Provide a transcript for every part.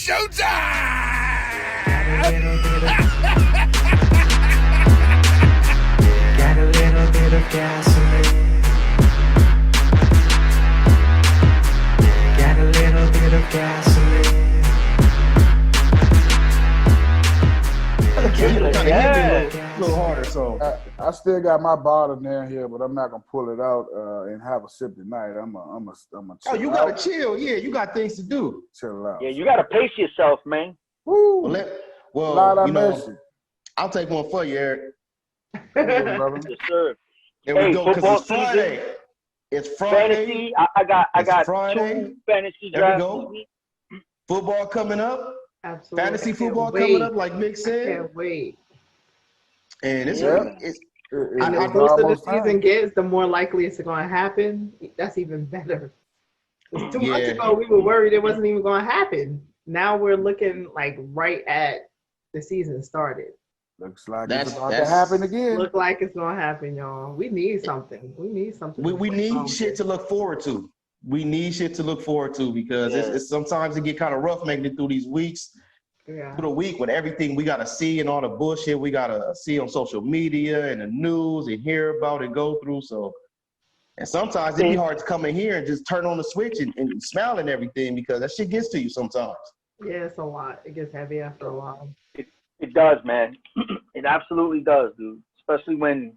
showtime! Got a little bit of gasoline. Got a little bit of gasoline. A little harder, so. I still got my bottle down here, but I'm not gonna pull it out and have a sip tonight. I'm a chill. Oh, you gotta chill. Yeah, you got things to do. Chill out. Yeah, you gotta pace yourself, man. Woo. Well, Lord, you know, mercy. I'll take one for you, Eric. Brother. Yes, sir. There we Hey, go, because football it's Friday. season. It's Friday. Fantasy. I got Friday. 2 fantasy There we drafts go. this week. Football coming up. Absolutely. Fantasy I can't football wait. coming up, like Mick I said. can't wait. And it's And I the closer the almost season time. gets, the more likely it's going to happen. That's even better. 'Cause 2 months Yeah. ago, we were worried it wasn't even going to happen. Now we're looking like right at the season started. Looks like That's- it's about to that's- happen again. Look like it's going to happen, y'all. We need something. We need something. we need shit to look forward to. We need shit to look forward to because it's sometimes it get kind of rough making it through these weeks. Yeah. Through the week with everything we gotta see and all the bullshit we gotta see on social media and the news and hear about and go through. So, and sometimes it be hard to come in here and just turn on the switch and smile and everything because that shit gets to you sometimes. Yeah, it's a lot. It gets heavy after a while. It does, man. It absolutely does, dude. Especially when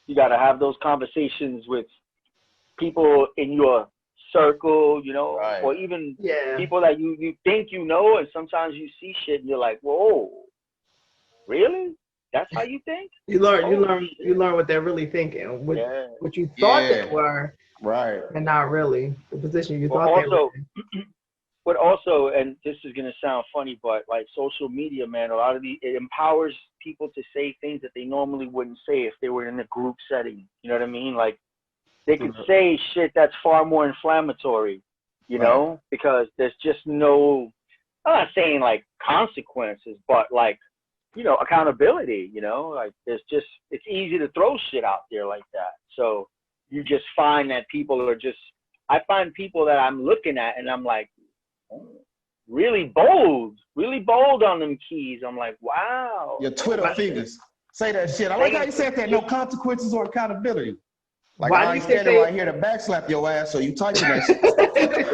you got to have those conversations with people in your circle, you know, Right. or even Yeah. people that you think you know, and sometimes you see shit and you're like, whoa, really? That's how you think? You learn Oh, what they're really thinking, what Yeah. what you thought Yeah. they were, Right. and not really the position you Well, thought they were also, in. but also, and this is gonna sound funny, but like social media, man, a lot of it empowers people to say things that they normally wouldn't say if they were in a group setting. You know what I mean? Like they could say shit that's far more inflammatory, you know, because there's just no, I'm not saying like consequences, but like, you know, accountability, you know, like there's just, it's easy to throw shit out there like that. So you just find that people are just, I find people that I'm looking at and I'm like, really bold on them keys. I'm like, wow. Your Twitter fingers. Say that shit. I like how you said that. No consequences or accountability. Like Why I do you ain't think standing they- right here to backslap your ass, so you typing that shit.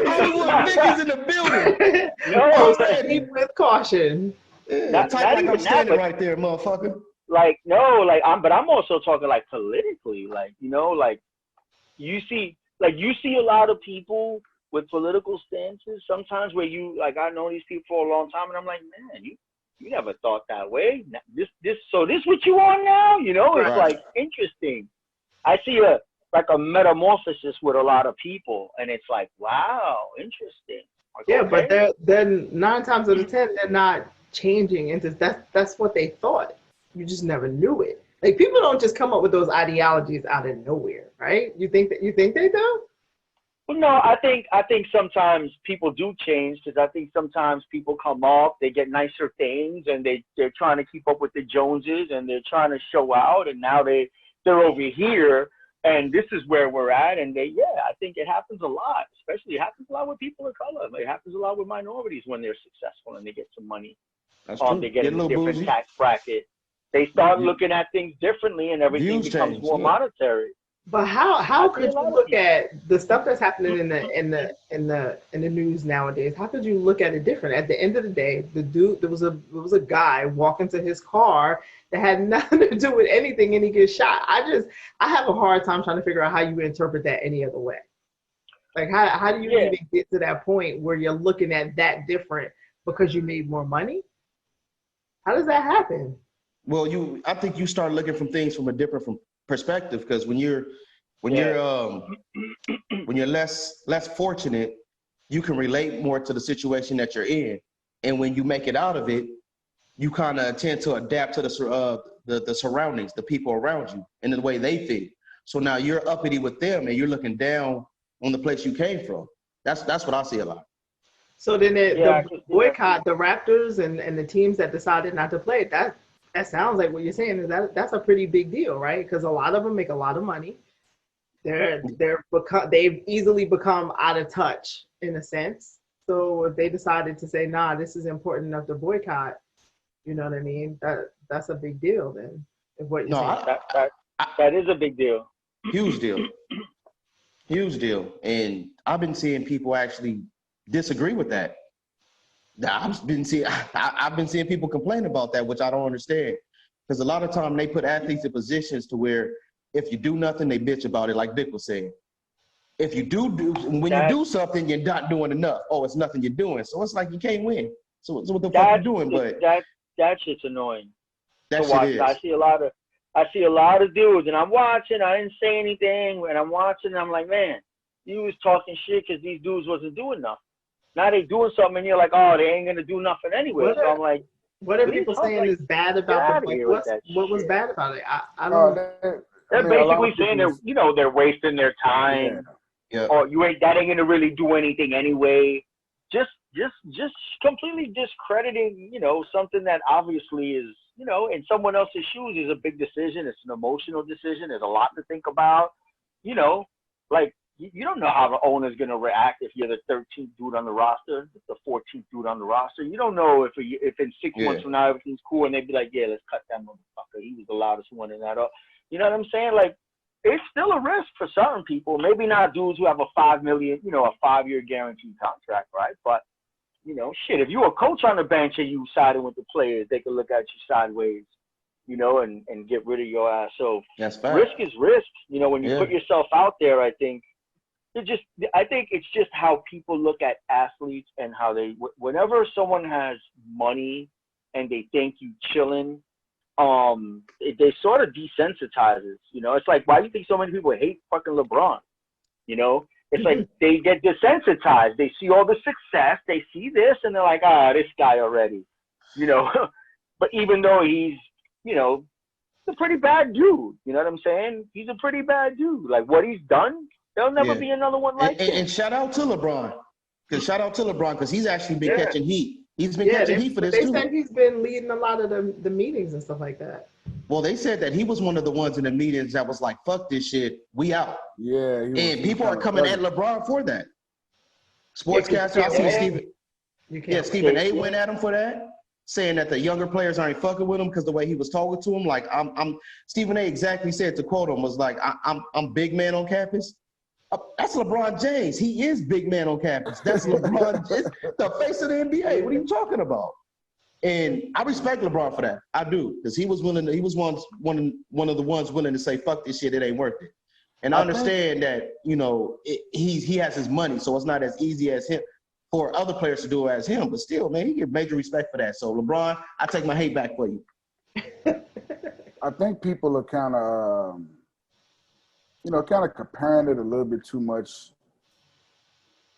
Hollywood niggas in the building. No, Proceed with caution. Yeah, Not type like even I'm that, standing but- right there, motherfucker. like, no, like but I'm also talking like politically, like, you know, like you see a lot of people with political stances sometimes where you, like, I know these people for a long time and I'm like, man, you never thought that way. This what you on now? You know, it's Right. like interesting. I see a metamorphosis with a lot of people and it's like, wow, interesting. Like, Yeah, okay. but they're 9 times out of 10 they're not changing into that's what they thought. You just never knew it. Like people don't just come up with those ideologies out of nowhere, right? You think they do? Well, no, I think sometimes people do change because I think sometimes people come off, they get nicer things, and they're trying to keep up with the Joneses, and they're trying to show out, and now they're over here, and this is where we're at, and I think it happens a lot. Especially it happens a lot with people of color. It happens a lot with minorities when they're successful and they get some money. That's true. They get in a little different bougie. tax bracket. They start looking at things differently, and everything Views becomes change, more yeah. monetary. But how could you look people. at the stuff that's happening in the news nowadays? How could you look at it different? At the end of the day, there was a guy walking to his car that had nothing to do with anything, and he gets shot. I have a hard time trying to figure out how you interpret that any other way. Like how do you even get to that point where you're looking at that different because you made more money? How does that happen? Well, I think you start looking from things from a different perspective because when you're less fortunate, you can relate more to the situation that you're in, and when you make it out of it, you kind of tend to adapt to the surroundings, the people around you, and the way they feel. So now you're uppity with them, and you're looking down on the place you came from. That's what I see a lot. So then the boycott, the Raptors and the teams that decided not to play, that sounds like what you're saying is that's a pretty big deal, right? Because a lot of them make a lot of money. They've easily become out of touch in a sense. So if they decided to say, nah, this is important enough to boycott, you know what I mean? That's a big deal then, if what you're No, saying. That is a big deal. huge deal. Huge deal. And I've been seeing people actually disagree with that. I've been seeing people complain about that, which I don't understand. Because a lot of time they put athletes in positions to where if you do nothing, they bitch about it, like Vic was saying. If you when you do something, you're not doing enough. Oh, it's nothing you're doing. So it's like you can't win. So what the fuck you doing? But that shit's annoying. that To watch. shit is. I see a lot of dudes, and I'm watching. I didn't say anything, and I'm watching. And I'm like, man, you was talking shit because these dudes wasn't doing nothing. Now they doing something, and you're like, oh, they ain't gonna do nothing anyway. So I'm like, what are people saying is bad about the boycott? What was bad about it? I don't. They're basically saying they're wasting their time. Yeah. Or that ain't gonna really do anything anyway. Just completely discrediting, something that obviously is, in someone else's shoes is a big decision. It's an emotional decision. There's a lot to think about. Like you don't know how the owner's gonna react if you're the 13th dude on the roster, the 14th dude on the roster. You don't know if in 6 months from now everything's cool and they'd be like, yeah, let's cut that motherfucker. He was the loudest one in that. You know what I'm saying? Like, it's still a risk for certain people. Maybe not dudes who have a $5 million, a 5-year guaranteed contract, right? But shit, if you're a coach on the bench and you siding with the players, they can look at you sideways, and get rid of your ass. So that's fact. Risk is risk. When you put yourself out there, I think it's just how people look at athletes and how whenever someone has money and they think you chilling, they sort of desensitizes, it's like, why do you think so many people hate fucking LeBron? It's like they get desensitized. They see all the success, they see this, and they're like, this guy already, but even though he's, a pretty bad dude, you know what I'm saying? He's a pretty bad dude. Like what he's done, there'll never be another one like him. And shout out to LeBron. Because he's actually been catching heat. He's been catching heat for this too. They said he's been leading a lot of the meetings and stuff like that. Well, they said that he was one of the ones in the meetings that was like, fuck this shit, we out. Yeah. And people are coming at LeBron for that. Sportscaster, I see Stephen A went at him for that, saying that the younger players aren't fucking with him because the way he was talking to him. Like, Stephen A exactly said, to quote him, was like, I'm big man on campus. That's LeBron James. He is big man on campus. That's LeBron James, the face of the NBA. What are you talking about? And I respect LeBron for that. I do, because he was one of the ones willing to say, fuck this shit, it ain't worth it. And I understand that, he has his money, so it's not as easy as him for other players to do it as him. But still, man, he get major respect for that. So LeBron, I take my hate back for you. I think people are kind of comparing it a little bit too much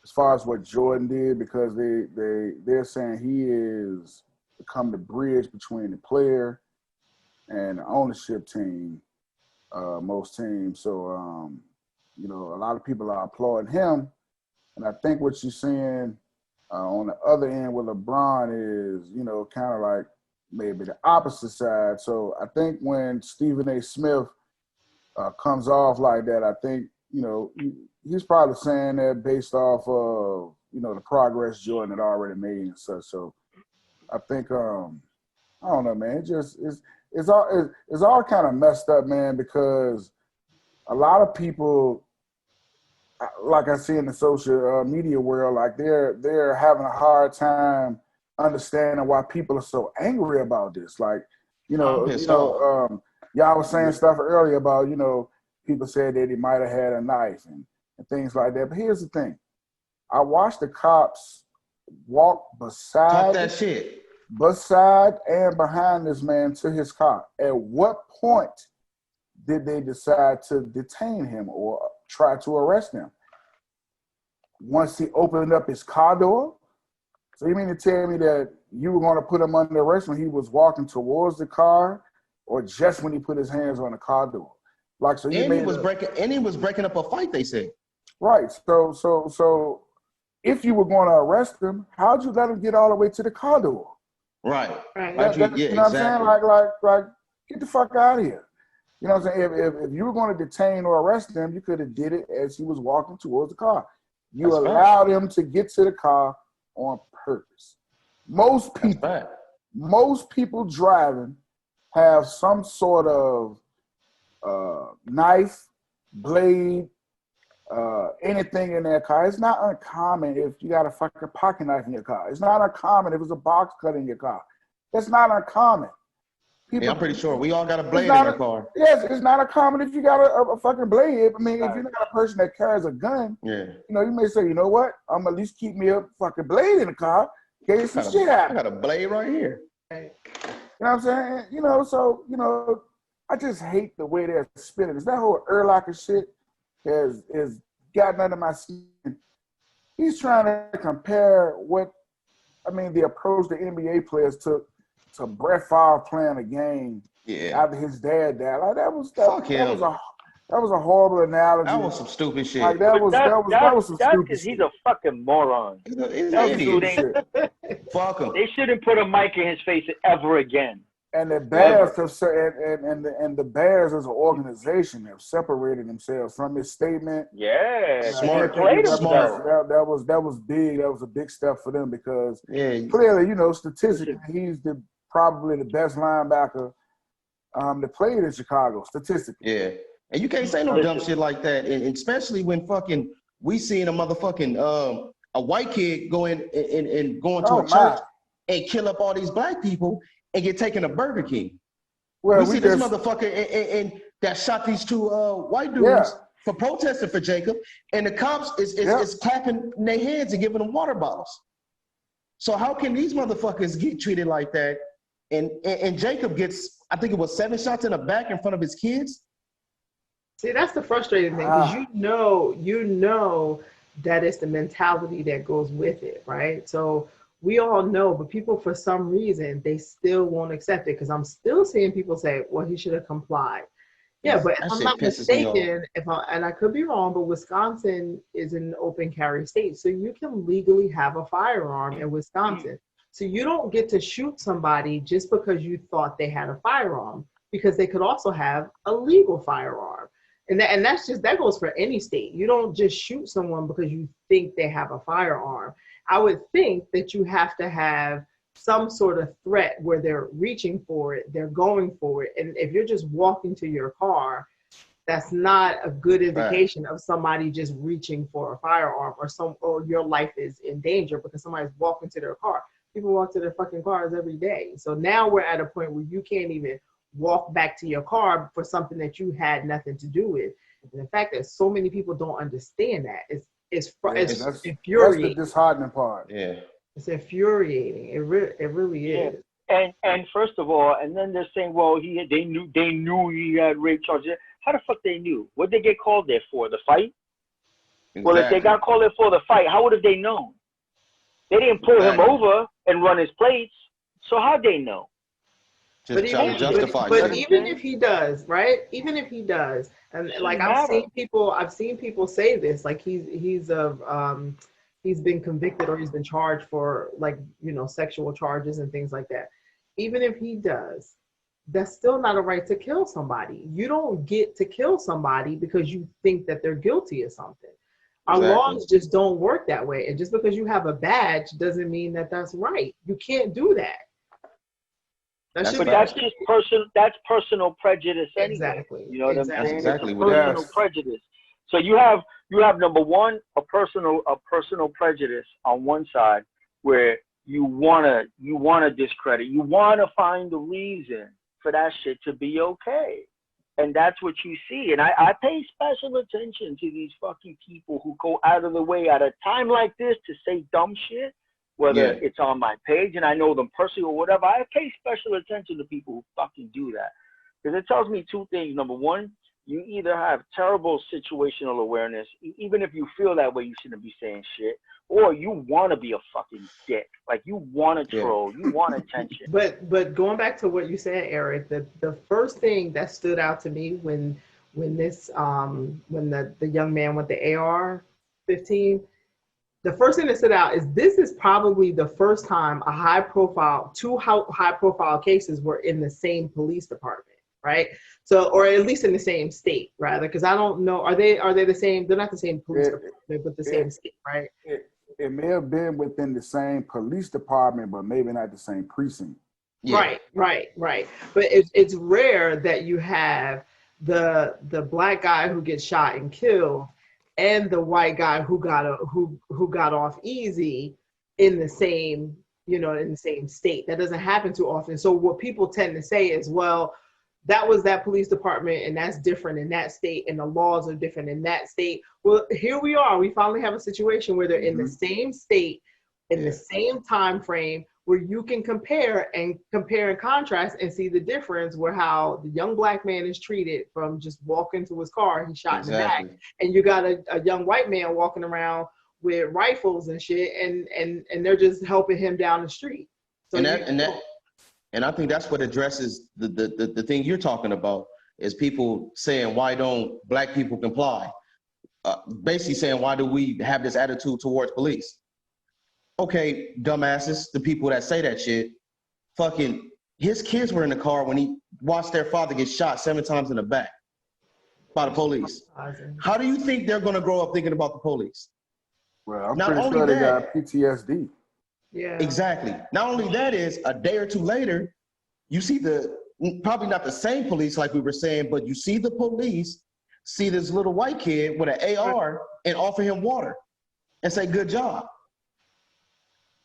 as far as what Jordan did, because they're saying he is become the bridge between the player and the ownership team, most teams. So, a lot of people are applauding him. And I think what you're seeing on the other end with LeBron is, kind of like maybe the opposite side. So I think when Stephen A. Smith comes off like that, I think, he's probably saying that based off of, the progress Jordan had already made and such. So I think, I don't know, man, it's all kind of messed up, man, because a lot of people, like I see in the social media world, like they're having a hard time understanding why people are so angry about this. Like, y'all was saying stuff earlier about, people said that he might have had a knife and things like that. But here's the thing. I watched the cops walk beside and behind this man to his car. At what point did they decide to detain him or try to arrest him? Once he opened up his car door? So you mean to tell me that you were going to put him under arrest when he was walking towards the car, or just when he put his hands on the car door? Like, so he was breaking up a fight, they said. Right. So if you were going to arrest him, how'd you let him get all the way to the car door? Right. You know what I'm saying? Like, get the fuck out of here. You know what I'm saying? If you were going to detain or arrest him, you could have did it as he was walking towards the car. You allowed him to get to the car, on purpose. Most people driving have some sort of knife, blade, anything in their car. It's not uncommon if you got a fucking pocket knife in your car. It's not uncommon if it's a box cut in your car. That's not uncommon. I'm pretty sure we all got a blade in our car. Yes, it's not uncommon if you got a fucking blade. I mean, if you're not a person that carries a gun, you may say, you know what? I'm at least keep me a fucking blade in the car in case some shit happens. I got a blade right here. You know what I'm saying? So, I just hate the way they're spinning. It's that whole Urlacher shit is gotten under my skin. He's trying to compare the approach the NBA players took to Brett Favre playing a game after his dad died. Like that was a horrible analogy. That was some stupid shit. Like that was some stupid because shit. he's a fucking moron. He's an idiot. Fuck him. They shouldn't put a mic in his face ever again. And the Bears and the Bears as an organization have separated themselves from his statement. Yeah, smart. That was big. That was a big step for them because clearly, statistically, he's probably the best linebacker that played in Chicago statistically. Yeah, and you can't say no dumb shit like that, and especially when fucking we seen a motherfucking a white kid go in and go into a church and kill up all these black people and get taken to Burger King. Well, we see this motherfucker and that shot these two white dudes for protesting for Jacob, and the cops is clapping their hands and giving them water bottles. So how can these motherfuckers get treated like that? And Jacob gets, I think it was 7 shots in the back in front of his kids. See, that's the frustrating thing, because you know that it's the mentality that goes with it, right? So we all know, but people, for some reason, they still won't accept it, because I'm still seeing people say, well, he should have complied. Yeah, but if I'm not mistaken, and I could be wrong, but Wisconsin is an open carry state, so you can legally have a firearm in Wisconsin. So you don't get to shoot somebody just because you thought they had a firearm, because they could also have a legal firearm. And that goes for any state. You don't just shoot someone because you think they have a firearm. I would think that you have to have some sort of threat where they're reaching for it, they're going for it. And if you're just walking to your car, that's not a good indication of somebody just reaching for a firearm, or your life is in danger because somebody's walking to their car. People walk to their fucking cars every day. So now we're at a point where you can't even walk back to your car for something that you had nothing to do with. And the fact that so many people don't understand that is infuriating. That's the disheartening part. Yeah. It's infuriating. It really is. And first of all, and then they're saying, well, they knew he had rape charges. How the fuck they knew? What did they get called there for? The fight? Exactly. Well, if they got called there for the fight, how would have they known? They didn't pull him over and run his plates. So how'd they know? But even if he does, right? Even if he does, and like I've seen people say this, like he's been convicted or he's been charged for sexual charges and things like that. Even if he does, that's still not a right to kill somebody. You don't get to kill somebody because you think that they're guilty of something. Our laws just don't work that way. And just because you have a badge doesn't mean that that's right. You can't do that. That's just personal prejudice anyway. Exactly. You know what I'm saying? That's exactly what personal prejudice. So you have number one, a personal prejudice on one side where you wanna discredit. You wanna find the reason for that shit to be okay. And that's what you see. And I pay special attention to these fucking people who go out of the way at a time like this to say dumb shit, whether it's on my page and I know them personally or whatever. I pay special attention to people who fucking do that. Because it tells me two things. Number one, you either have terrible situational awareness, even if you feel that way, you shouldn't be saying shit, or you want to be a fucking dick. Like, you want to troll, you want attention. But going back to what you said, Eric, the first thing that stood out to me when the young man with the AR-15, the first thing that stood out is this is probably the first time two high profile cases were in the same police department. Right. So, or at least in the same state, rather, because I don't know. Are they the same? They're not the same police department, but the same state, right? it may have been within the same police department, but maybe not the same precinct. Yeah. Right. But it's rare that you have the black guy who gets shot and killed and the white guy who got off easy in the same, in the same state. That doesn't happen too often. So what people tend to say is, well, that was that police department and that's different in that state and the laws are different in that state. Well, here we are. We finally have a situation where they're in the same state, in the same time frame, where you can compare and contrast and see the difference where how the young black man is treated from just walking to his car, he's shot in the back. And you got a young white man walking around with rifles and shit and they're just helping him down the street. So and I think that's what addresses the thing you're talking about is people saying, why don't black people comply? Basically saying, why do we have this attitude towards police? Okay, dumbasses, the people that say that shit, fucking, his kids were in the car when he watched their father get shot 7 times in the back by the police. How do you think they're going to grow up thinking about the police? Well, I'm pretty sure they got PTSD. Yeah. Exactly. Not only that is, a day or two later, you see probably not the same police like we were saying, but you see the police see this little white kid with an AR and offer him water and say, good job.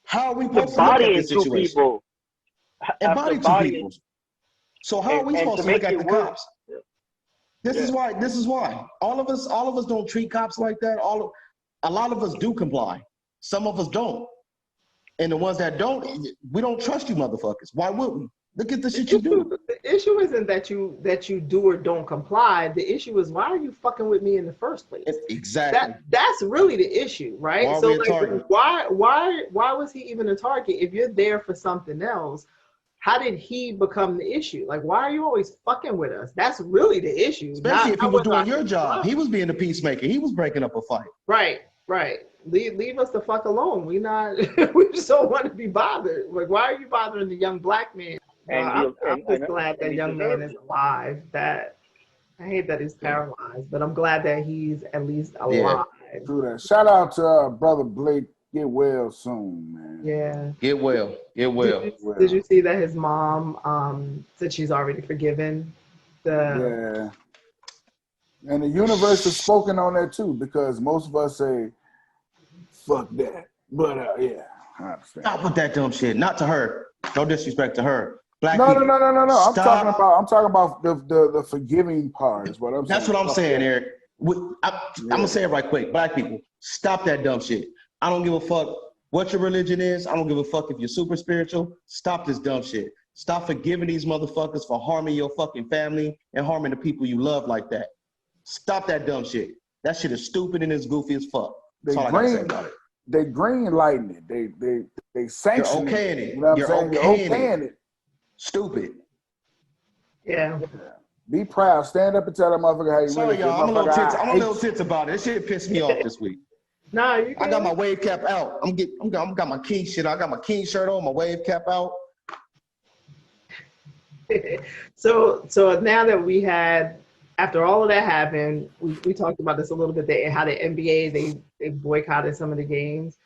How are we supposed to look at this situation? And body two people. So how are we supposed to look at the cops? This is why. All of us don't treat cops like that. A lot of us do comply. Some of us don't. And the ones that don't, we don't trust you motherfuckers. Why would we? Look at the shit you do. The issue isn't that you do or don't comply. The issue is, why are you fucking with me in the first place? Exactly. That's really the issue, right? Why are so we a target? why was he even a target? If you're there for something else, how did he become the issue? Like, why are you always fucking with us? That's really the issue. Especially if he was doing your job. He was being the peacemaker. He was breaking up a fight. Right. Leave us the fuck alone. We just don't want to be bothered. Like, why are you bothering the young black man? I'm just glad that young man is alive. I hate that he's paralyzed, but I'm glad that he's at least alive. Yeah. Shout out to brother Blake. Get well soon, man. Yeah. Get well. Did you see that his mom said she's already forgiven? Yeah. And the universe has spoken on that too, because most of us say, fuck that. But yeah, I understand. Stop with that dumb shit. Not to her. No disrespect to her. No. I'm talking about the forgiving part is what I'm saying. That's what I'm saying, Eric. I'm gonna say it right quick. Black people, stop that dumb shit. I don't give a fuck what your religion is. I don't give a fuck if you're super spiritual. Stop this dumb shit. Stop forgiving these motherfuckers for harming your fucking family and harming the people you love like that. Stop that dumb shit. That shit is stupid and it's goofy as fuck. That's all I gotta say about it. They green lighting it. They sanction You're okaying it. You know what I'm saying? You're okaying it. Stupid. Yeah. Be proud. Stand up and tell that motherfucker how you Sorry, really y'all. I'm a little tense about it. This shit pissed me off this week. Nah, I got my wave cap out. I got my King shit. I got my King shirt on, my wave cap out. So now that we had, after all of that happened, we talked about this a little bit, how the NBA, they boycotted some of the games.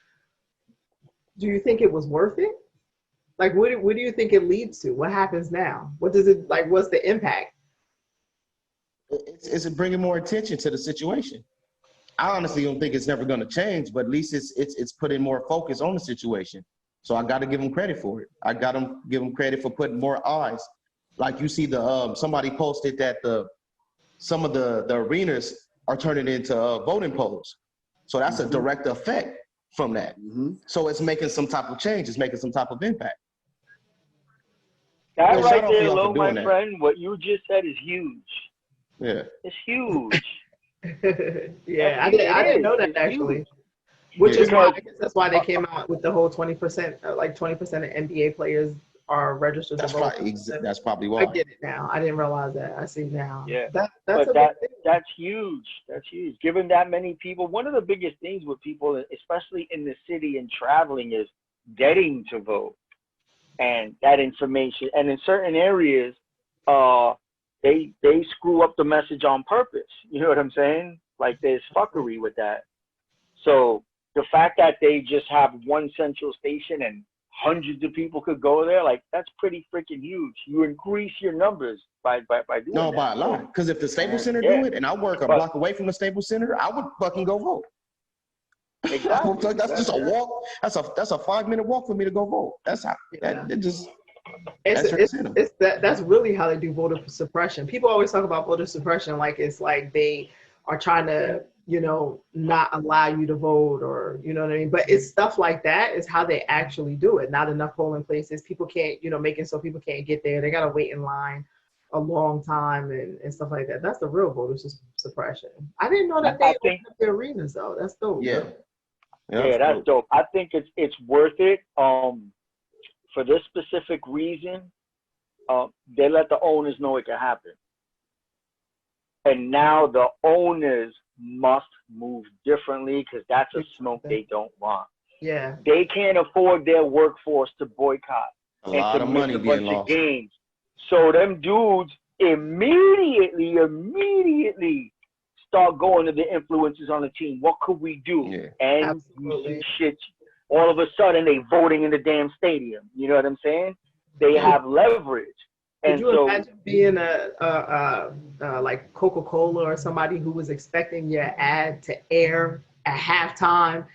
Do you think it was worth it? Like, what do you think it leads to? What happens now? What's the impact? It's bringing more attention to the situation. I honestly don't think it's never going to change, but at least it's putting more focus on the situation. So I got to give them credit for it. I got to give them credit for putting more eyes. Like you see somebody posted that some of the arenas are turning into voting polls. So that's a direct effect from that. Mm-hmm. So it's making some type of change. It's making some type of impact. That right there alone, my friend, what you just said is huge. Yeah. It's huge. Yeah, I didn't know that actually. Which is why I guess that's why they came out with the whole 20%, like 20% of NBA players are registered to vote. That's probably why. I get it now. I didn't realize that. I see now. Yeah, that's huge. That's huge. Given that many people, one of the biggest things with people, especially in the city and traveling, is getting to vote. And that information, and in certain areas, they screw up the message on purpose. You know what I'm saying? Like there's fuckery with that. So the fact that they just have one central station and hundreds of people could go there, like that's pretty freaking huge. You increase your numbers by doing No, that. by a lot. Because if the Staples Center Yeah. do it, and I work a block away from the Staples Center, I would fucking go vote. Exactly. That's just a walk. That's a 5-minute walk for me to go vote. That's how. That it just. That's really how they do voter suppression. People always talk about voter suppression like it's like they are trying to, you know, not allow you to vote, or you know what I mean. But it's stuff like that is how they actually do it. Not enough polling places. People can't, you know, making so people can't get there. They gotta wait in line a long time and stuff like that. That's the real voter suppression. I didn't know that they opened up the arenas though. That's dope. Yeah. Yeah, that's dope. I think it's worth it. For this specific reason, they let the owners know it can happen. And now the owners must move differently because that's a smoke they don't want. Yeah. They can't afford their workforce to boycott. A lot of money being lost. Games. So them dudes immediately start going to the influencers on the team. What could we do? Yeah. And you see shit. All of a sudden, they voting in the damn stadium. You know what I'm saying? They have leverage. Could you imagine being like Coca-Cola or somebody who was expecting your ad to air at halftime,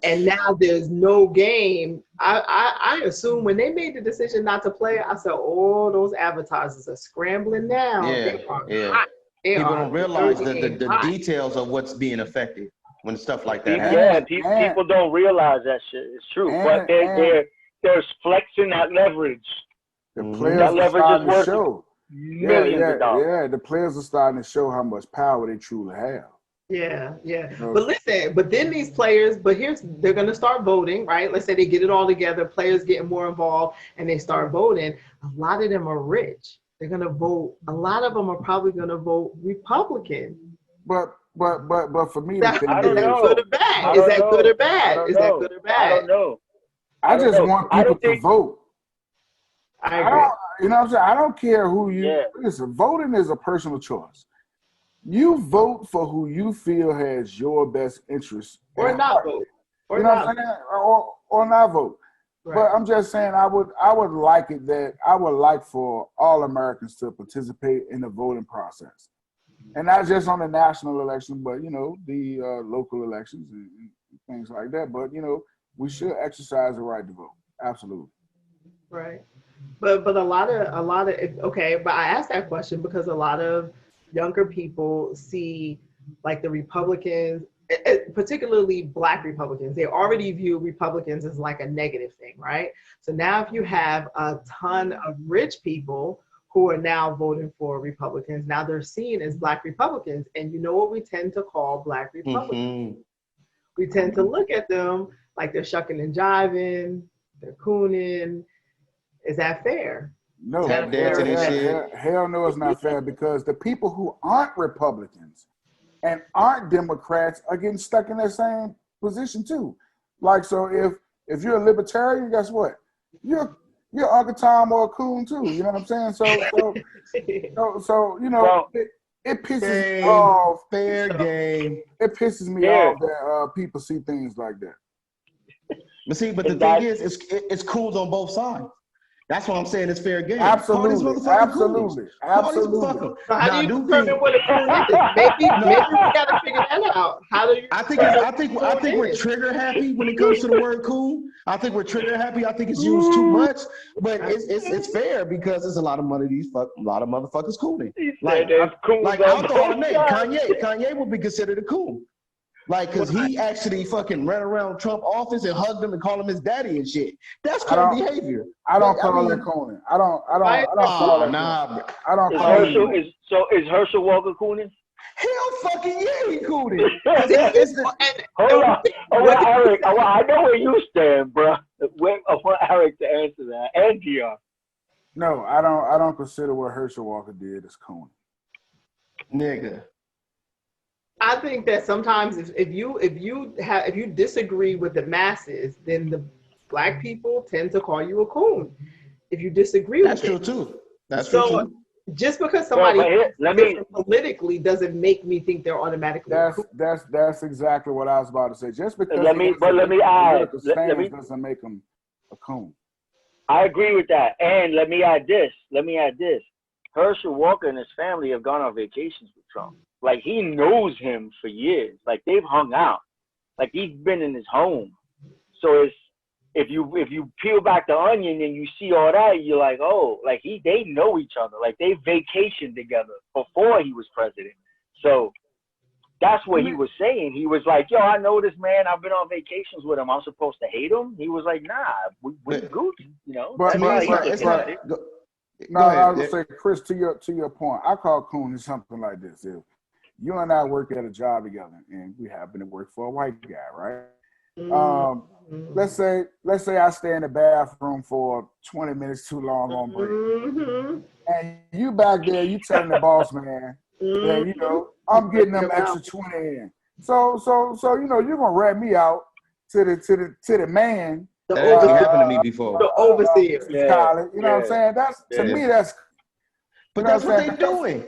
and now there's no game? I assume when they made the decision not to play, I said, "Oh, those advertisers are scrambling now." Yeah, hot. People don't realize the details of what's being affected when stuff like that happens. Yeah, people don't realize that shit. It's true, but they're flexing that leverage. The players are starting to show millions of dollars. Yeah, the players are starting to show how much power they truly have. Yeah. But listen, but then these players, they're going to start voting, right? Let's say they get it all together, players getting more involved, and they start voting. A lot of them are rich. They're going to vote. A lot of them are probably going to vote Republican. But for me, I don't know. Good or bad? Is that good or bad? Is that good or bad? I don't know. I just want people to vote. I agree. You know what I'm saying? I don't care who you listen. Voting is a personal choice. You vote for who you feel has your best interest, or not vote, or you know what I'm saying, or not vote. Right. But I'm just saying, I would like it that I would like for all Americans to participate in the voting process, and not just on the national election, but you know the local elections and things like that. But you know, we should exercise the right to vote. Absolutely. Right. But a lot of okay. But I asked that question because a lot of younger people see like the Republicans, particularly Black Republicans, they already view Republicans as like a negative thing, right? So now if you have a ton of rich people who are now voting for Republicans, now they're seen as Black Republicans. And you know what we tend to call Black Republicans? Mm-hmm. We tend to look at them like they're shucking and jiving, they're cooning. Is that fair? No, hell no, it's not fair, because the people who aren't Republicans and aren't Democrats are getting stuck in that same position too. Like, so if you're a libertarian, guess what? You're Uncle Tom or a coon too. You know what I'm saying? So you know, it pisses me off. Fair game. It pisses me off that people see things like that. But the thing is, it's cool on both sides. That's what I'm saying. It's fair game. Absolutely. So how do you determine what a coon is? Maybe we gotta figure that out. How do you? I think we're trigger happy when it comes to the word coon. I think we're trigger happy. I think it's used too much, but it's fair because there's a lot of money. A lot of motherfuckers cooning. Like I'll throw out a name. Kanye would be considered a coon. Like, cause he actually fucking ran around Trump office and hugged him and called him his daddy and shit. That's cool behavior. I don't call it cooning. I don't call it. I don't call it. So is Herschel Walker cooning? Hell fucking yeah, he cooning. Hold on. Eric, I know where you stand, bro. I want Eric to answer that. And Dion. No, I don't consider what Herschel Walker did as cooning. Nigga. I think that sometimes if you disagree with the masses, then the Black people tend to call you a coon. If you disagree with true too. That's true too. Just because Bro, somebody but here, let me. different politically doesn't make me think they're automatically cool. That's exactly what I was about to say. Just because Let he me. has But a let me different add. political Let me. stance doesn't make him a coon. I agree with that. And let me add this. Herschel Walker and his family have gone on vacations with Trump. Like, he knows him for years. Like, they've hung out. Like, he's been in his home. So it's, if you peel back the onion and you see all that, you're like, oh, like they know each other. Like, they vacationed together before he was president. So that's what he was saying. He was like, yo, I know this man. I've been on vacations with him. I'm supposed to hate him? He was like, nah, we good. You know, But, that's how he's it's looking not. at it. no, I was gonna say, Chris, to your point, I call coon is something like this. If you and I work at a job together and we happen to work for a white guy, right? Let's say I stay in the bathroom for 20 minutes too long on break. And you back there, you telling the boss man that, you know, I'm getting them extra 20 in. So you know, you're gonna rat me out to the man. That actually happened to me before. The overseer. You know what I'm saying? That's to me, that's But you know that's what I'm they're doing.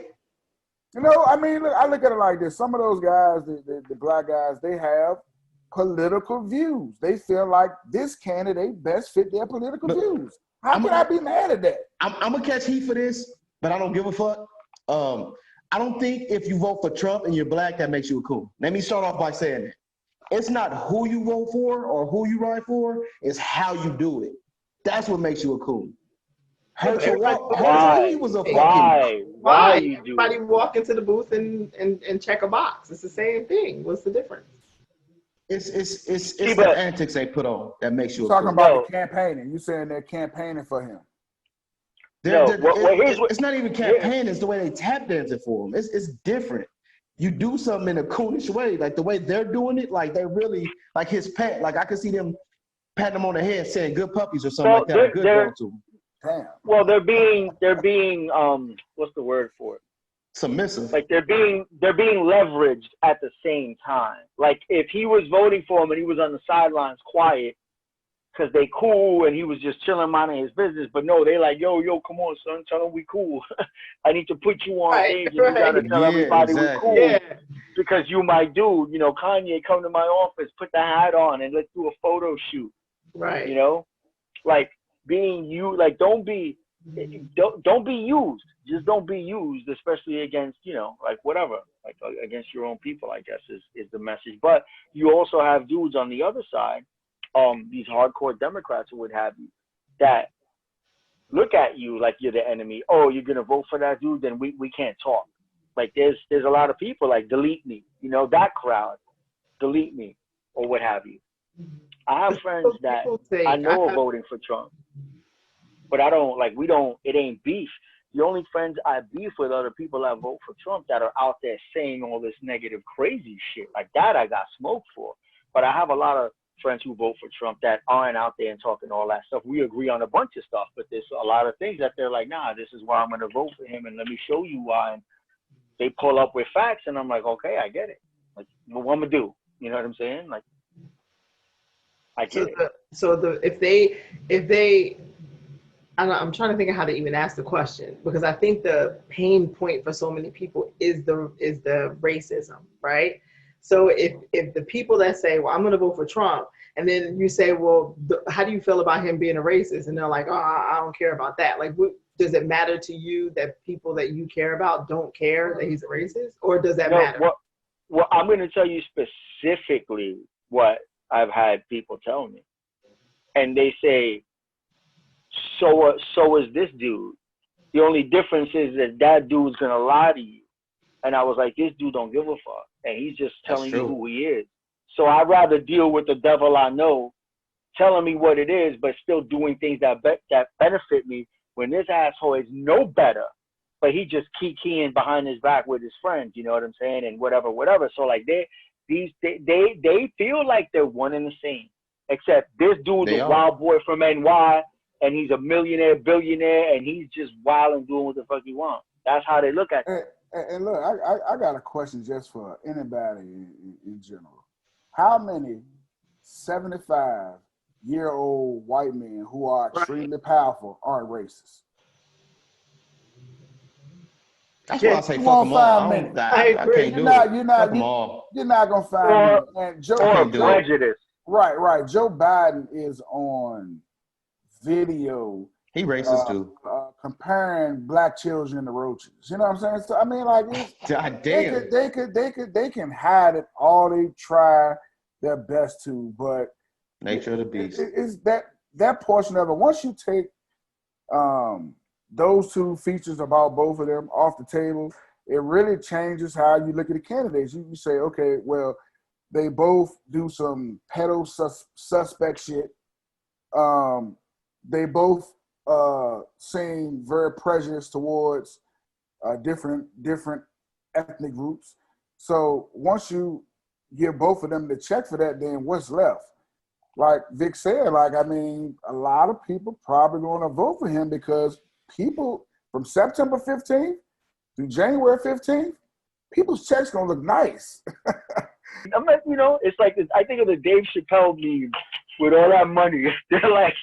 You know, I mean, look, I look at it like this. Some of those guys, the black guys, they have political views. They feel like this candidate best fit their political views. How can I be mad at that? I'm gonna catch heat for this, but I don't give a fuck. I don't think if you vote for Trump and you're black, that makes you a coon. Let me start off by saying that. It's not who you vote for or who you ride for, it's how you do it. That's what makes you a coon. Herschel Walker, he was a fucking... Why you do Everybody it? walk into the booth and check a box. It's the same thing. What's the difference? It's the antics they put on that makes you a talking coon. about the campaigning. You saying they're campaigning for him. It's not even campaigning, it's the way they tap dancing for him. It's different. You do something in a coonish way, like the way they're doing it, like they really, like his pet, like I could see them patting him on the head saying good puppies or something like that, a good girl to him. Damn. Well, they're being what's the word for it? Submissive. Like they're being leveraged at the same time. Like if he was voting for him and he was on the sidelines quiet because they cool and he was just chilling minding his business, but no, they like, yo, come on, son, tell him we cool. I need to put you on stage and you gotta tell everybody we cool. Yeah. Because you might do, you know, Kanye, come to my office, put the hat on and let's do a photo shoot. Right. You know? Like being you, like don't be used. Just don't be used, especially against, you know, like whatever, like against your own people, I guess is the message. But you also have dudes on the other side, these hardcore Democrats who would have you that look at you like you're the enemy. Oh, you're gonna vote for that dude, then we can't talk. Like there's a lot of people like delete me, you know, that crowd, delete me or what have you. I have friends that I know are voting for Trump, but I don't like. It ain't beef. The only friends I beef with are the people that vote for Trump that are out there saying all this negative, crazy shit. Like that, I got smoked for. But I have a lot of friends who vote for Trump that aren't out there and talking all that stuff. We agree on a bunch of stuff, but there's a lot of things that they're like, nah, this is why I'm going to vote for him, and let me show you why. And they pull up with facts, and I'm like, okay, I get it. Like, what I'm gonna do? You know what I'm saying? Like, I get it. If they I'm trying to think of how to even ask the question, because I think the pain point for so many people is the racism, right? So if the people that say, well, I'm going to vote for Trump, and then you say, well, how do you feel about him being a racist? And they're like, oh, I don't care about that. Like, does it matter to you that people that you care about don't care that he's a racist, or does that matter? Well, I'm going to tell you specifically what I've had people tell me, and they say, so is this dude. The only difference is that dude's gonna lie to you. And I was like, this dude don't give a fuck, and he's just telling me who he is. So I'd rather deal with the devil I know, telling me what it is, but still doing things that benefit me. When this asshole is no better, but he just keying behind his back with his friends. You know what I'm saying? And whatever. So like they feel like they're one and the same, except this dude's a wild boy from NY. And he's a millionaire, billionaire, and he's just wild and doing what the fuck he wants. That's how they look at it. And look, I got a question just for anybody in general. How many 75-year-old white men who are extremely powerful are racist? That's why I say You fuck won't them all. find I, many. don't, I, I I agree. can't do You're not. it. You're Fuck not. them all. You're not gonna find many. And Joe, Or can't do it. prejudice. right. Joe Biden is on video He racist too. comparing black children to roaches. You know what I'm saying? So I mean, like, God they damn. they can hide it all they try their best to, but Nature of the beast. it's that portion of it. Once you take those two features about both of them off the table, it really changes how you look at the candidates. You say, okay, well, they both do some pedo suspect shit. They both seem very prejudiced towards different ethnic groups. So once you give both of them the check for that, then what's left? Like Vic said, like, I mean, a lot of people probably going to vote for him because people from September 15th to January 15th, people's checks going to look nice. I mean, you know, it's like this, I think of the Dave Chappelle meme with all that money. They're like,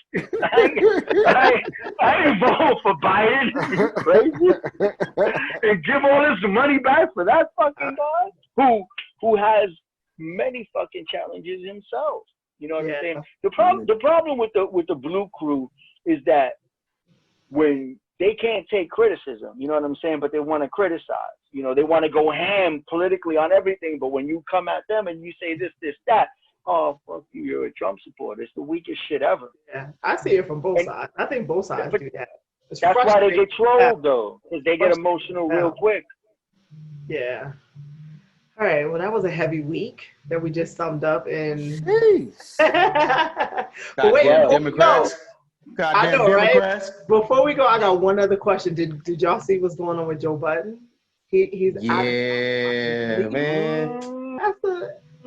I ain't voting for Biden. You crazy? And give all this money back for that fucking guy who has many fucking challenges himself. You know what I'm saying? The problem with the Blue Crew is that when they can't take criticism, you know what I'm saying, but they want to criticize. You know, they want to go ham politically on everything, but when you come at them and you say this, that, oh, fuck you, you're a Trump supporter. It's the weakest shit ever. Yeah, I see it from both sides. I think both sides do that. That's why they get trolled, though, because they get emotional real quick. Yeah. All right, well, that was a heavy week that we just summed up in. Jeez. But wait, Democrats. I know, Democrats. right? Before we go, I got one other question. Did y'all see what's going on with Joe Biden? He's Yeah, man.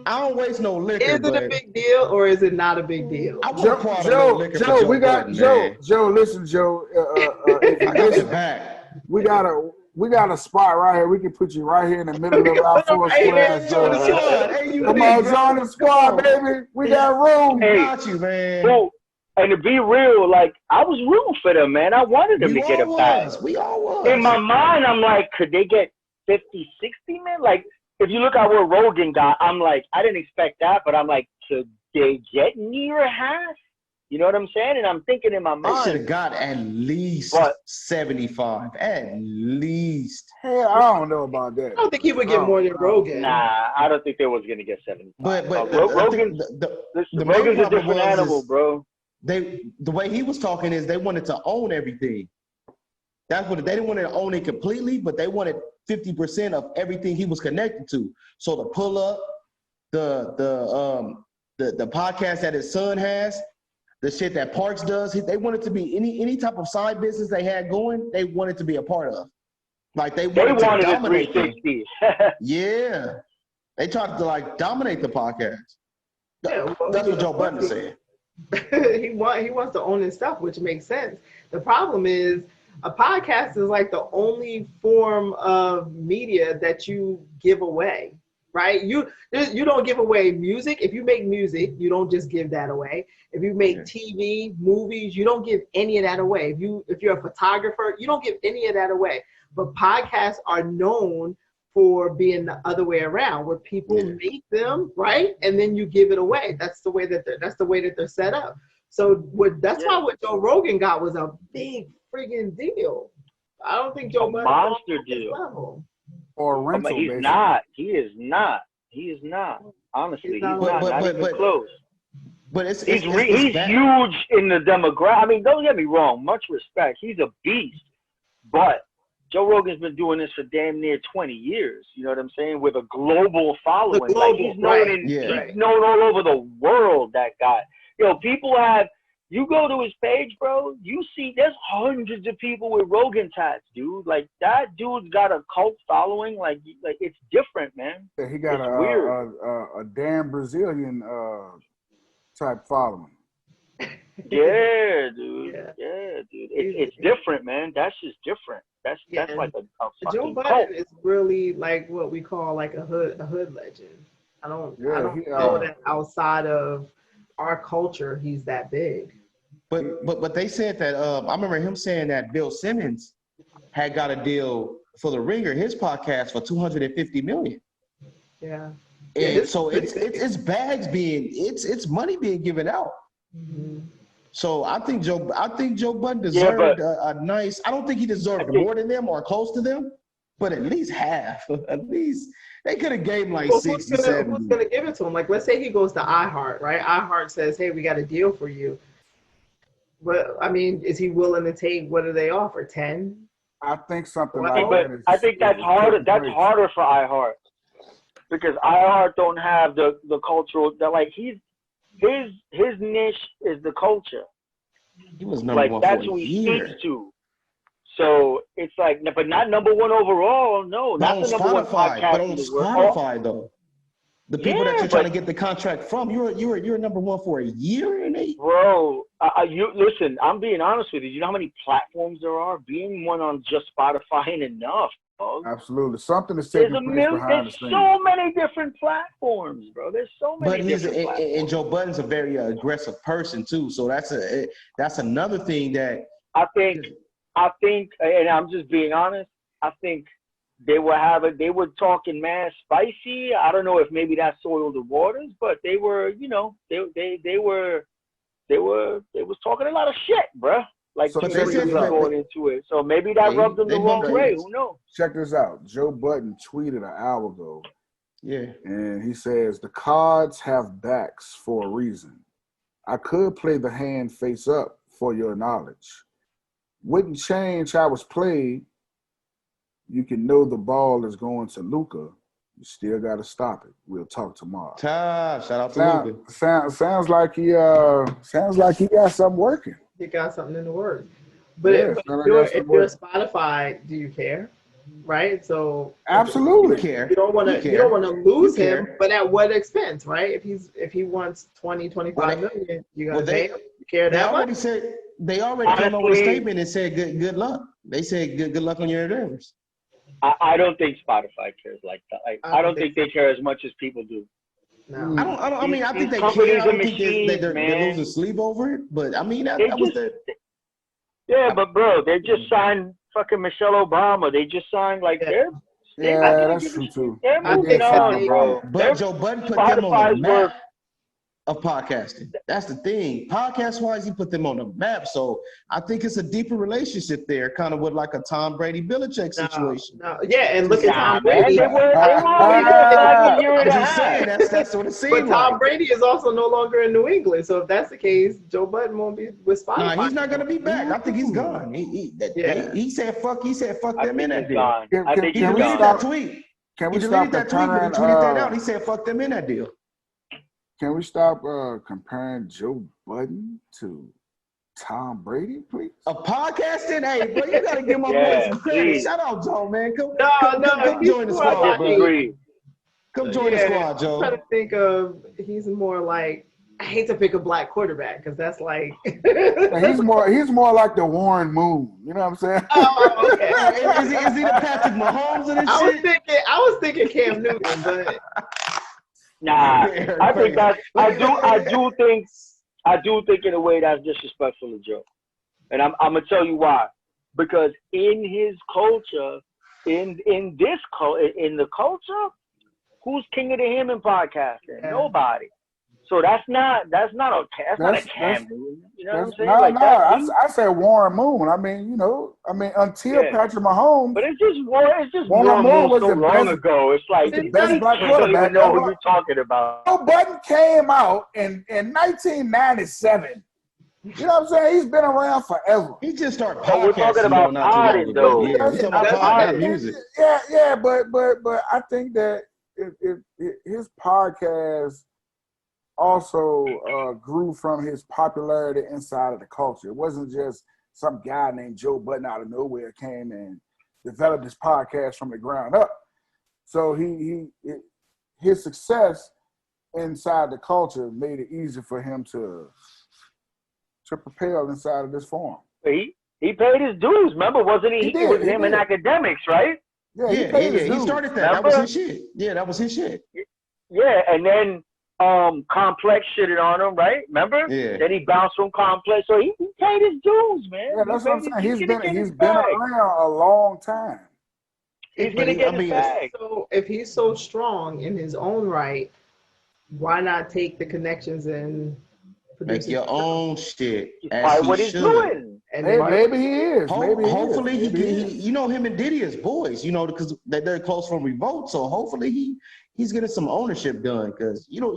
I don't waste no liquor. Is it a big deal or is it not a big deal? I want to pour out a little liquor for Joe we got Biden, Joe. man. Joe, listen, Joe. I got your back. We got a spot right here. We can put you right here in the middle of our full square. Come on, join the squad, baby. We got room. Hey, got you, man. Bro, and to be real, like, I was rooting for them, man. I wanted them to get a bag. We all was. In my mind, I'm like, could they get 50, 60, man? Like, if you look at what Rogan got, I'm like, I didn't expect that, but I'm like, could they get near half? You know what I'm saying? And I'm thinking in my mind, they should have got at least 75. At least. Hell, I don't know about that. I don't think he would get more than Rogan. Nah, I don't think they was gonna get 75. But Rogan's a different animal, bro. The way he was talking is they wanted to own everything. That's what they didn't want to own it completely, but they wanted 50% of everything he was connected to. So the pull up, the podcast that his son has, the shit that Parks does, they wanted to be any type of side business they had going, they wanted to be a part of. Like they wanted to dominate them. Yeah. They tried to like dominate the podcast. Yeah, well, that's what Joe Budden said. he wants to own his stuff, which makes sense. The problem is a podcast is like the only form of media that you give away, right? You don't give away music. If you make music, you don't just give that away. If you make TV, movies, you don't give any of that away. If you're a photographer, you don't give any of that away. But podcasts are known for being the other way around, where people make them, right, and then you give it away. That's the way that they're set up. So that's why what Joe Rogan got was a big friggin' deal. I don't think Joe Budden monster deal. Or rental. He's basically. Not. He is not. He is not. Honestly, he's not even close. But he's huge in the demographic. I mean, don't get me wrong. Much respect. He's a beast, but Joe Rogan's been doing this for damn near 20 years. You know what I'm saying? With a global following. He's known all over the world, that guy. People have, you go to his page, bro, you see there's hundreds of people with Rogan tats, dude. Like, that dude's got a cult following. Like it's different, man. Yeah, he got a damn Brazilian type following. Yeah, dude. Yeah, dude. It's different, man. That's just different. That's like a Joe fucking Biden cult. is really like what we call like a hood legend. I don't know that outside of our culture he's that big. But they said that I remember him saying that Bill Simmons had got a deal for the Ringer, his podcast for 250 million. Yeah. And so it's bags being it's money being given out. Mm-hmm. So I think Joe Budden deserved a nice. I don't think he deserved more than them or close to them, but at least half. At least they could have gave him like 60, 70. Who's gonna give it to him? Like, let's say he goes to iHeart, right? iHeart says, "Hey, we got a deal for you." Well, I mean, is he willing to take? What do they offer? 10? I think something But like that. I think that's harder. That's harder for iHeart because iHeart don't have the cultural. That like his niche is the culture. He was number one that's for who a he year. speaks to. So it's like, but not number one overall. No, not the number one podcast. But on Spotify, though, the people that you're trying to get the contract from, you're number one for a year and Bro, you listen. I'm being honest with you. You know how many platforms there are? Being one on just Spotify ain't enough, dog. Absolutely, something is taking place behind the scenes. There's so many different platforms, bro. There's so many. And Joe Budden's a very aggressive person too. So that's another thing that I think, and I'm just being honest. I think they were talking mad spicy. I don't know if maybe that soiled the waters, but they were, they was talking a lot of shit, bro. Like So going into it. So maybe that rubbed them the wrong way. Who knows? Check this out. Joe Budden tweeted an hour ago. Yeah. And he says, the cards have backs for a reason. I could play the hand face up for your knowledge. Wouldn't change how it's played. You can know the ball is going to Luka. You still got to stop it. We'll talk tomorrow. Shout out to Luka. Sounds like he got something working. He got something in the works. But Yeah, if you're Spotify, do you care? Right? So absolutely care. You don't want to lose him, but at what expense, right? If he wants 25 million, you gotta pay him. You care that much? They already came up with a statement and said good luck. They said good luck on your endeavors. I don't think Spotify cares like that. I don't think they care as much as people do. No. I mean, I think they care. I don't think they're losing sleep over it. But I mean, that was the. Yeah, but bro, they just signed fucking Michelle Obama. They just signed that's true too. They're moving on, bro. But Joe Budden put them on the map of podcasting. That's the thing. Podcast-wise, he put them on the map. So I think it's a deeper relationship there, kind of with like a Tom Brady-Belichick situation. No. Yeah, and look at Tom Brady. They were like a year and a half. Saying, that's what it seemed But Tom Brady is also no longer in New England. So if that's the case, Joe Budden won't be with Spotify. Nah, he's not going to be back. I think he's gone. He said fuck them in that deal. I think He deleted that tweet. Can we He stop deleted that tweet, but he tweeted that out. He said fuck them in that deal. Can we stop comparing Joe Budden to Tom Brady, please? A podcasting? Hey, bro, you got to give my boy some credit. Shout out, Joe, man. Come join the squad, bro. Come join the squad, Joe. I'm trying to think of, he's more like, I hate to pick a black quarterback because that's like. he's more like the Warren Moon. You know what I'm saying? Oh, okay. Is he the Patrick Mahomes of this shit? I was thinking Cam Newton, but. Nah, I think that's. I do think in a way that's disrespectful to Joe, and I'm gonna tell you why. Because in his culture, in the culture, who's king of the him in podcasting? Yeah. Nobody. So that's not a Cam Newton. You know what I'm saying? I said Warren Moon. I mean, until Patrick Mahomes. But it's just Warren Moon was so long ago. It's like the best black quarterback. You don't even know who you're talking about. Joe Budden came out in 1997. You know what I'm saying? He's been around forever. He just started podcasting. We're talking about artists, though. We're talking about music. Yeah, but I think that his podcast also grew from his popularity inside of the culture. It wasn't just some guy named Joe Budden out of nowhere came and developed his podcast from the ground up. So his success inside the culture made it easy for him to propel inside of this forum. He paid his dues. Remember, wasn't he? It was him in academics, right? Yeah, he started that. Remember? That was his shit. Yeah, that was his shit. Yeah, and then Complex shitted on him, right? Remember? Yeah. Then he bounced from Complex, so he paid his dues, man. Yeah, that's what I'm saying. He's been around a long time. He's gonna get his bag. So if he's so strong in his own right, why not take the connections and produce Make your own shit as Probably he what he's should. doing. And Hey, then maybe he is. Hopefully he Maybe can. is. You know, him and Diddy is boys. You know, because they're close from Revolt. So hopefully he's getting some ownership done. Because you don't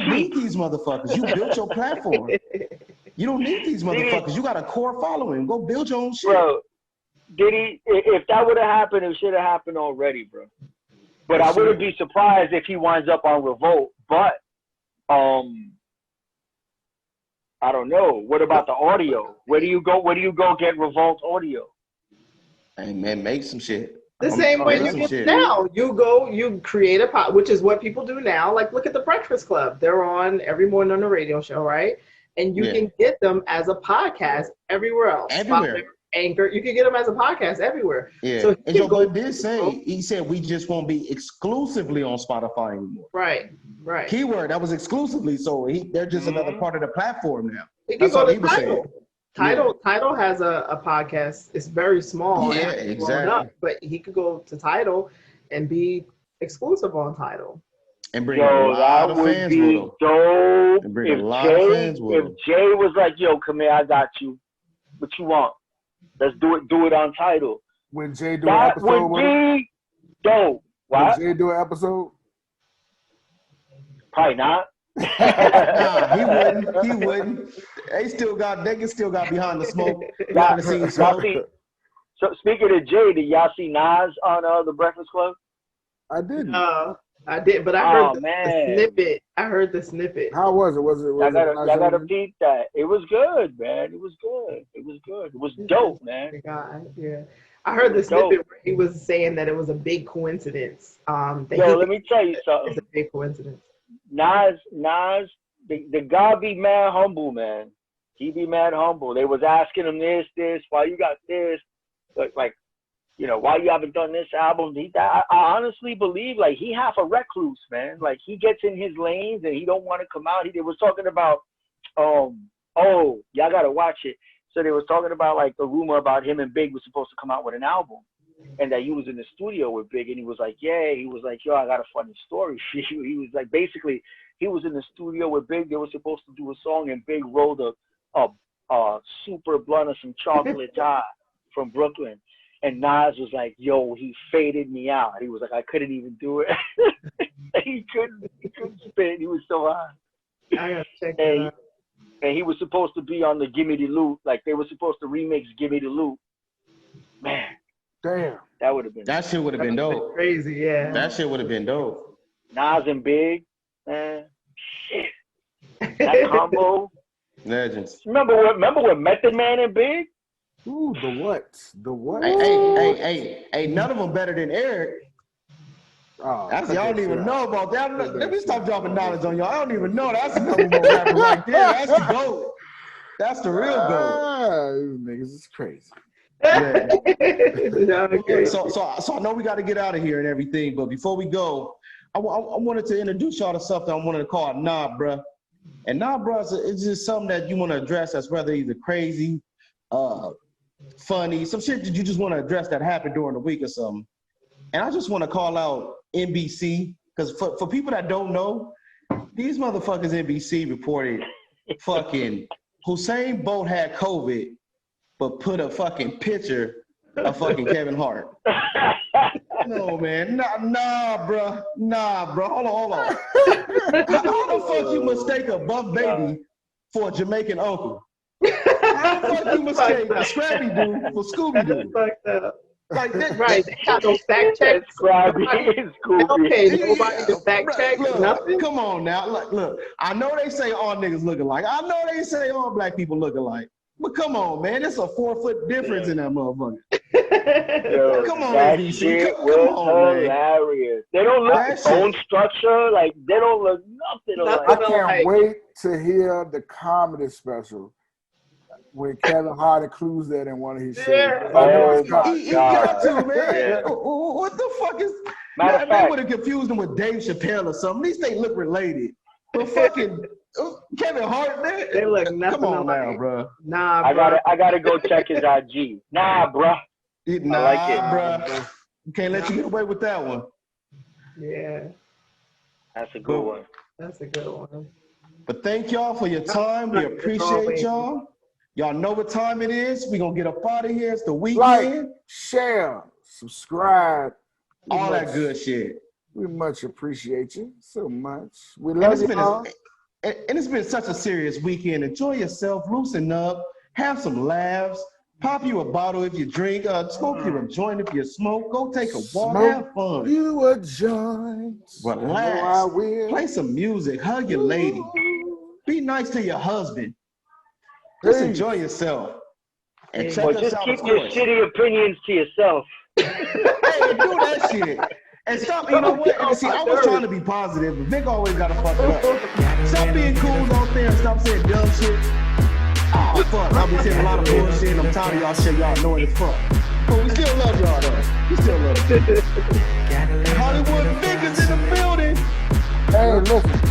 need these motherfuckers. You built your platform. You don't need these motherfuckers. You got a core following. Go build your own shit. Bro, Diddy, if that would have happened, it should have happened already, bro. But I wouldn't be surprised if he winds up on Revolt. But I don't know. What about the audio? Where do you go get Revolt audio? Hey man, make some shit. the same way you get now. You create a pod, which is what people do now. Like, look at the Breakfast Club. They're on every morning on the radio show, right? And you can get them as a podcast everywhere else. Everywhere. Spotify, Anchor. You can get them as a podcast everywhere. Yeah. So and Joe Budden did say, he said we just won't be exclusively on Spotify anymore. Right. Keyword, that was exclusively. So they're just another part of the platform now. He can go to Tidal has a podcast. It's very small. Yeah, exactly. But he could go to Tidal and be exclusive on Tidal. And bring a lot of fans with him. Dope. And bring a lot of fans with him. If Jay was like, yo, come here, I got you. What you want? Let's do it on Tidal. When Jay do an episode with him? Dope. What? When Jay do an episode? Probably not. Nah, he wouldn't. They can still got behind the smoke. Behind the scenes smoke. So speaking of Jay, did y'all see Nas on the Breakfast Club? I didn't. I did, but I heard the snippet. I heard the snippet. How was it? I gotta peep that. It was good, man. It was good. It was dope, man. Yeah. I heard the snippet where he was saying that it was a big coincidence. Let me tell you something. It's a big coincidence. Nas, the guy be mad humble, man. He be mad humble. They was asking him this, why you got this, like, you know, why you haven't done this album? I honestly believe, like, he half a recluse, man. Like, he gets in his lanes and he don't want to come out. They was talking about, y'all gotta watch it. So they was talking about, like, the rumor about him and Big was supposed to come out with an album, and that he was in the studio with Big, and he was like, yo, I got a funny story. He was like, basically, he was in the studio with Big. They were supposed to do a song, and Big rolled a super blunt of some chocolate tie from Brooklyn. And Nas was like, yo, he faded me out. He was like, I couldn't even do it. he couldn't spit. He was so high. I gotta check that out. And he was supposed to be on the Gimme the Loot. Like, they were supposed to remix Gimme the Loot. Man. Damn. That would have been. That shit would have been dope. Crazy, yeah. That shit would have been dope. Nas and Big, man. Shit. That combo. Legends. Remember when Method Man and Big? Ooh, the what? The what? Hey, none of them better than Eric. Oh, y'all don't even know about that. Let me stop dropping knowledge on y'all. I don't even know. That's another one rapper right there. That's the GOAT. That's the real GOAT. These niggas is crazy. Yeah. So I know we got to get out of here and everything, but before we go, I wanted to introduce y'all to something I wanted to call Nah Bruh. And Nah Bruh is just something that you want to address that's rather either crazy, funny, some shit that you just want to address that happened during the week or something. And I just want to call out NBC, because for people that don't know, these motherfuckers NBC reported fucking Hussein Bolt had COVID, but put a fucking picture of fucking Kevin Hart. No, man. Nah, bro. Hold on. How the fuck you mistake a buff baby for a Jamaican uncle? How the fuck you mistake a Scrappy Doo for Scooby Doo? Like this, right? They got no fact checks. Scrappy and Scooby. Okay, nobody to fact check. Nothing. Come on now. Look. I know they say all niggas look alike. I know they say all black people look alike. But come on, man. It's a 4-foot difference in that motherfucker. Yo, come on, that NBC. shit Come was on, hilarious. They don't look that bone structure. Like, they don't look nothing alike. I can't wait to hear the comedy special when Kevin Hart includes that in one of his shows. Yeah. He got to, man. Yeah. What the fuck is... They would have confused him with Dave Chappelle or something. At least they look related. But fucking... Kevin Hart, man. They look nothing. Come on now, bro. Nah, bro. I gotta go check his IG. Nah, bro. I like it, bro. We can't let you get away with that one. Yeah, That's a good one. that's a good one. But thank y'all for your time. We appreciate y'all. Y'all know what time it is. We're going to get up out of here. It's the weekend. Like, share, subscribe. All that good shit. We much appreciate you so much. We love you all. And it's been such a serious weekend. Enjoy yourself. Loosen up. Have some laughs. Pop you a bottle if you drink. Smoke you a joint if you smoke. Go take a walk. Have fun. You a joint. Relax. Play some music. Hug your lady. Be nice to your husband. Just enjoy yourself. And check us just out, keep of your course. shitty opinions to yourself. Hey, do that shit. And stop, you know what? And see, I was trying to be positive, but Vic always got to fuck it up. Stop being cool out there and stop saying dumb shit. Oh, fuck. I've been saying a lot of bullshit, and I'm tired of y'all shit. Y'all annoying as fuck. But we still love y'all, though. We still love them. Hollywood Vic is in the building. Hey, listen.